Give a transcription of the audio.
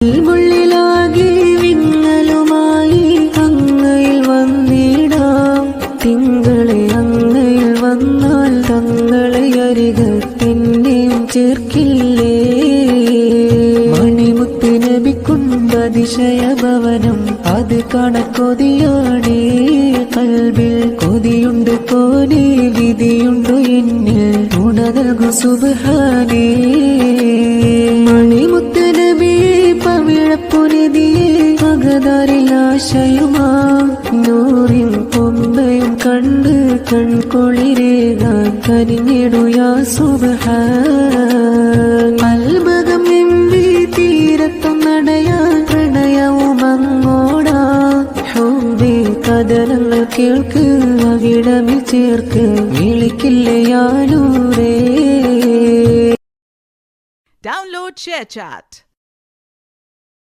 മുള്ളിലാകെ വിങ്ങലുമായി അങ്ങയിൽ വന്നിടാം. തിങ്കളെ അങ്ങയിൽ വന്നാൽ തങ്ങളെ അരികത്തെന്നെയും ചേർക്കില്ലേ. മണിമുത്ത് നബിക്കുണ്ടതിശയ ഭവനം, അത് കണക്കൊതിയാണേ. കൽബിൽ കൊതിയുണ്ട് പോലെ വിധിയുണ്ടു എന്നിൽ ഉണർകു സുബ്ഹാനേ. മണിമുത്ത് നബിയെ പവിഴപ്പുനിധിയെ പകതാരിലാശയുമാ നൂറിൻ കൊമ്പയും കണ്ട് കൺകൊളിരേകാൻ കനിഞ്ഞിടുയാ സുബ്ഹാൻ. അൽബകം എമ്പി തീരത്തും നടയാൻ പ്രണയവും അങ്ങോടാ. ഹുബി കഥനങ്ങൾ കേൾക്ക് അവിടമിൽ ചേർക്ക് വിളിക്കില്ലയാലൂരേ. Download ShareChat.